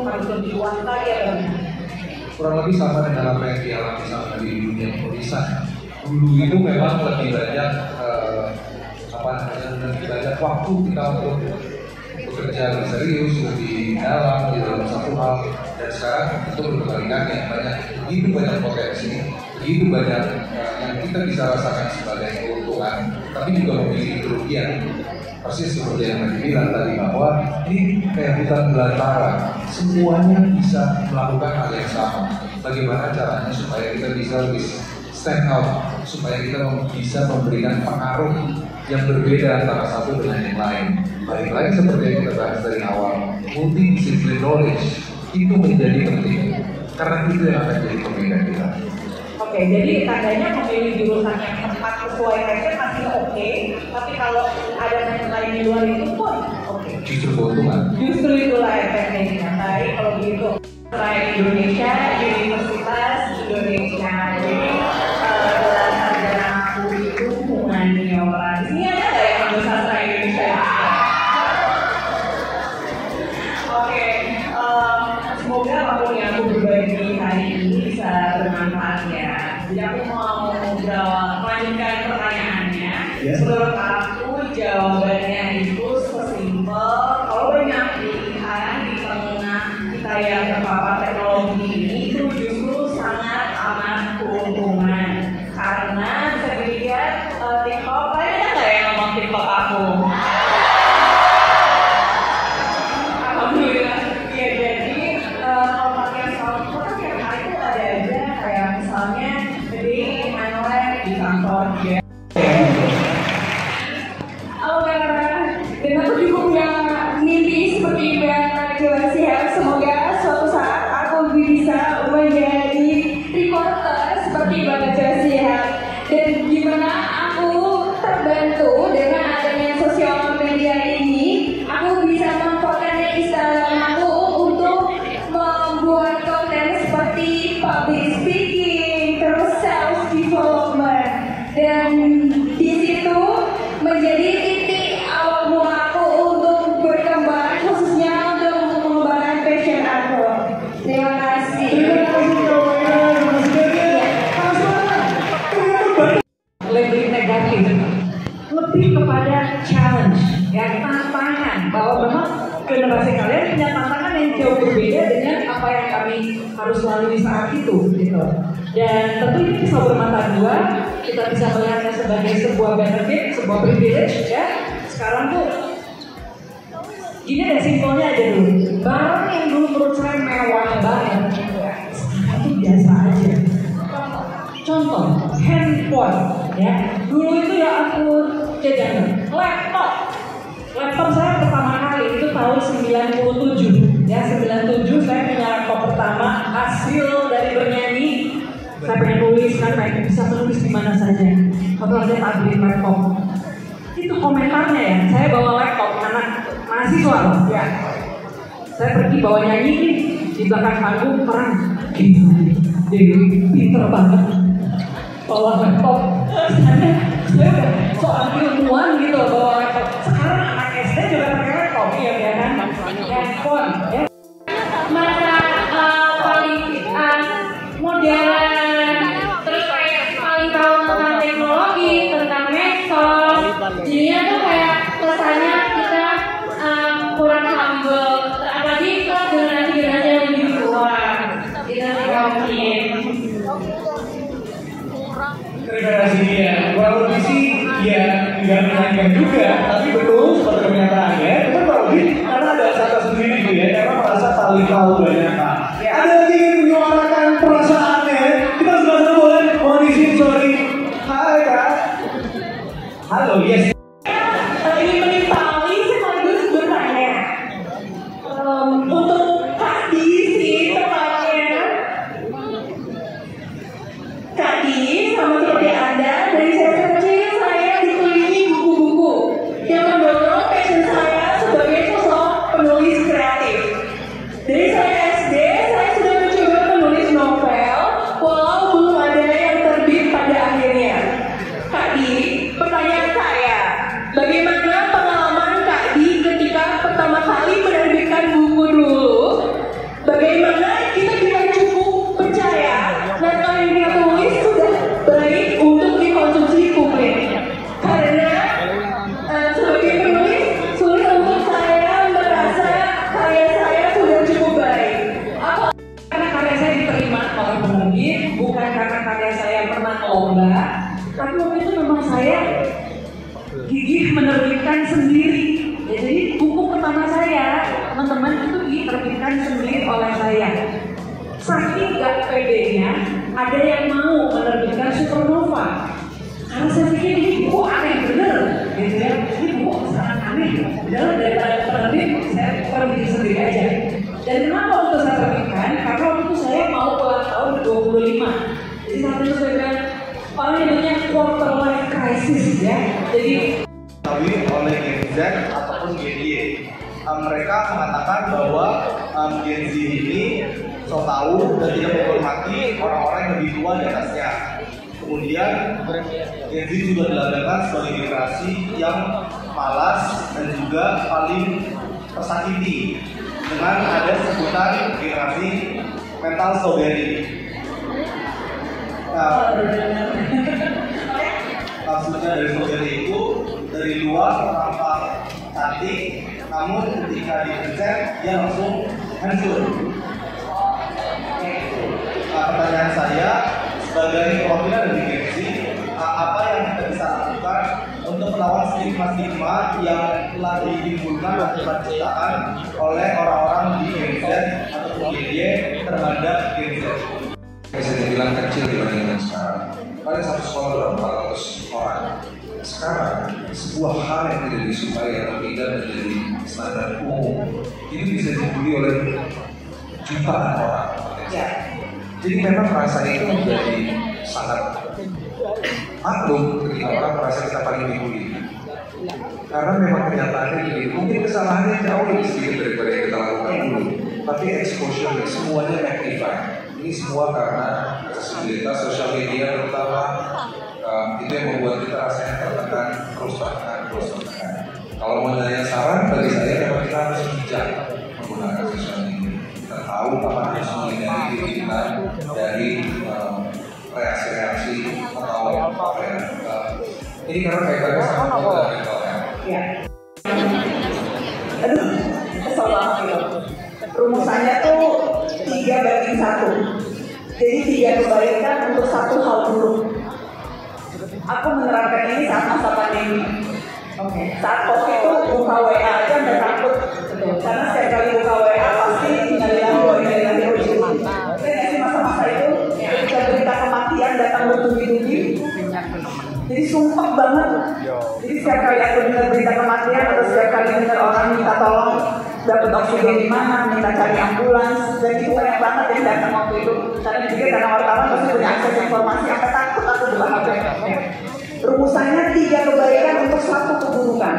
harus lebih luas lagi ya? Kurang lebih sama dengan apa yang dialami sama di dunia penulisan. Dulu itu memang lebih banyak lebih banyak waktu kita untuk bekerja lebih serius, lebih dalam di dalam satu hal. Dan sekarang itu berbalikannya, begitu banyak potensi, begitu banyak yang kita bisa rasakan sebagai keuntungan, tapi juga memiliki kerugian. Persis seperti yang tadi bilang tadi bahwa ini kayak hutan belantara, semuanya bisa melakukan hal yang sama. Bagaimana caranya supaya kita bisa lebih stand out, supaya kita bisa memberikan pengaruh yang berbeda antara satu dengan yang lain. Balik lagi seperti yang kita bahas dari awal, multidisiplin knowledge itu menjadi penting karena itu yang akan jadi pembeda kita. Oke, jadi tandanya memilih jurusan yang tepat sesuai passion masih oke, tapi kalau ada passion lain di luar itu pun oke. Justru keuntungan. Justru itulah efeknya. Baik, kalau begitu, selain Indonesia, Universitas Indonesia. Jadi gelar sarjana aku itu humaniora. Ini ada nggak yang ambil sastra Indonesia? Oke, semoga apapun yang aku berbagi hari ini bisa bermanfaat ya. Jadi aku mau melanjutkan pertanyaannya. Menurut aku jawabannya itu sesimpel. Kalau banyak pilihan di tengah kita yang terpapar teknologi ini itu justru sangat amat keuntungan. Karena bisa dilihat TikTok, kalian ada nggak yang ngomong TikTok aku? Alhamdulillah. Ya jadi kalau pakai software kan tiap hari itu ada aja kayak misalnya jadi main live di kantor dia. Halo Kak, dan aku juga punya mimpi seperti Mbak Najwa Shihab. Semoga suatu saat aku bisa menjadi reporter seperti Mbak Najwa Shihab. Dan gimana aku terbantu dengan adanya sosial media ini, aku bisa memanfaatkan Instagram aku untuk membuat konten seperti public speaking, terus self development, dan di situ menjadi titik awal mula aku untuk berkembang, khususnya untuk mengembangkan passion aku. Terima kasih. Lebih negatif, lebih kepada challenge, ya tantangan. Bahwa memang generasi kalian punya tantangan yang jauh berbeda dengan apa yang kami harus lalui saat itu, gitu. Dan tentu ini bisa bermata dua. Kita bisa melihatnya sebagai sebuah benefit, sebuah privilege, ya. Sekarang tuh gini deh, simpelnya aja dulu. Barang yang dulu menurut saya mewah banget, sekarang tuh biasa aja. Contoh, handphone, ya. Dulu itu ya aku jajan laptop. Laptop saya pertama kali itu tahun 97, ya 97 saya punya laptop pertama, hasil dari bernyanyi. Saya pengen nulis kan, pengen bisa menulis di mana saja. Waktu ada tablet laptop, itu komentarnya ya. Saya bawa laptop, anak mahasiswa loh, ya. Saya pergi bawa nyanyi di belakang panggung perang. Gimana? Jadi pinter banget. Bawa laptop, saya udah soal ilmuwan gitu bawa laptop. Sekarang anak SD juga pakai laptop, ya kan? Handphone, ya. Masa paling modern, terus kayak paling tahu tentang teknologi, tentang medsos. Jadinya tuh kayak kesannya kita kurang humble, apalagi ke generasi-generasi yang lebih tua. Itu sih mungkin. Terima kasih ya. Kurang lebih sih ya nggak menanyakan juga, tapi betul seperti kenyataannya. Kita tahu karena ada kata sendiri gitu ya, karena merasa paling tahu banyak hal. Ada lagi yang menyuarakan perasaannya. Kita sama-sama boleh mohon izin, sorry. Hai Kak. Halo, yes. Ini menimpali sekaligus bertanya. Untuk Kak Di sih tepatnya. Kak Di, sama seperti Anda, dari saya kecil saya dikelilingi buku-buku yang mendorong passion saya sebagai sosok penulis kreatif. Dari saya SD, saya sudah mencoba menulis novel, walau belum ada yang terbit pada akhirnya. Kak Di, pertanyaan saya, bagaimana pengalaman Kak Di ketika pertama kali menerbitkan buku dulu? lomba, tapi waktu itu memang saya gigih menerbitkan sendiri. Ya, jadi buku pertama saya, teman-teman, itu diterbitkan sendiri oleh saya. Saking gak pedenya, ada yang mau menerbitkan Supernova. Karena saya pikir ini buku aneh bener, gitu ya. Ini buku sangat aneh, bener daripada penerbit, saya terbit sendiri aja. Dan kenapa waktu saya terbitkan? Karena waktu itu saya mau ulang tahun 25. Jadi saat itu saya bilang, paling banyak quarter life crisis ya. Jadi oleh Gen Z ataupun Gen Y, mereka mengatakan bahwa Gen Z ini so tahu dan tidak menghormati orang-orang yang lebih tua di atasnya. Kemudian Gen Z juga dilabelkan sebagai generasi yang malas dan juga paling tersakiti dengan ada sebutan generasi mental strawberry. Maksudnya dari strawberry itu dari luar tampak cantik, namun ketika dipencet dia langsung hancur. Pertanyaan saya sebagai perwakilan dari Gen Z, apa yang kita bisa lakukan untuk melawan stigma-stigma yang telah ditimbulkan akibat ciptaan oleh orang-orang di Gen Z ataupun Gen Y terhadap Gen Z? Bisa dibilang kecil dibandingkan sekarang. Paling satu sekolah berapa 400 orang. Sekarang sebuah hal yang tidak disukai atau tidak menjadi standar umum ini bisa dibully oleh jutaan orang. ya, Jadi memang rasanya itu menjadi sangat maklum ketika orang merasa kita paling dibully. Karena memang kenyataannya ini mungkin kesalahannya jauh lebih sedikit daripada yang kita lakukan dulu. Tapi exposure semuanya magnify. Ini semua karena aksesibilitas sosial media terutama itu yang membuat kita rasanya tertekan, terus tertekan. Kalau mau nanya saran bagi saya, memang kita harus bijak menggunakan sosial media. Kita tahu kapan harus menghindari diri kita dari reaksi-reaksi atau apa ya. Ini karena kaitannya sama kita mental health. ya. Aduh, kesel banget gitu. Rumusannya tuh 3/1. Jadi 3 kebaikan untuk 1 hal buruk. Aku menerapkan ini saat masa pandemi. Saat COVID itu buka WA aja udah takut. Karena setiap kali buka WA pasti innalillahi sih masa-masa itu ketika berita kematian datang bertubi-tubi. Jadi sumpah banget. Jadi setiap kali aku dengar berita kematian atau setiap kali dengar orang minta tolong dapat oksigen di mana, minta cari ambulans, dan itu banyak banget yang datang waktu itu. Karena wartawan pasti punya akses informasi, sampai takut aku buka HP. Rumusannya 3 kebaikan untuk 1 keburukan.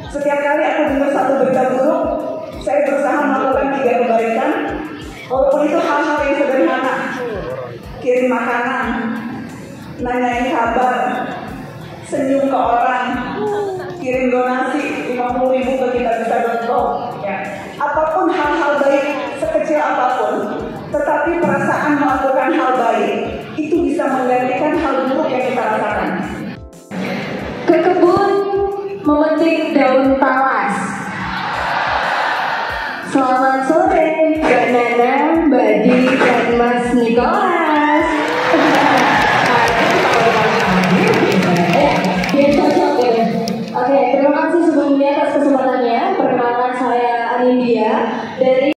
Setiap kali aku dengar 1 berita buruk, saya berusaha melakukan 3 kebaikan, walaupun itu hal-hal yang sederhana. Kirim makanan, nanyain kabar, senyum ke orang, kirim donasi 50.000 ke kitabisa.com. Ya. Apapun hal-hal baik, sekecil apapun, tetapi perasaan melakukan hal baik itu bisa menggantikan hal buruk yang kita rasakan. Ke kebun memetik daun talas. Selamat sore, Kak Nana, Mbak Di,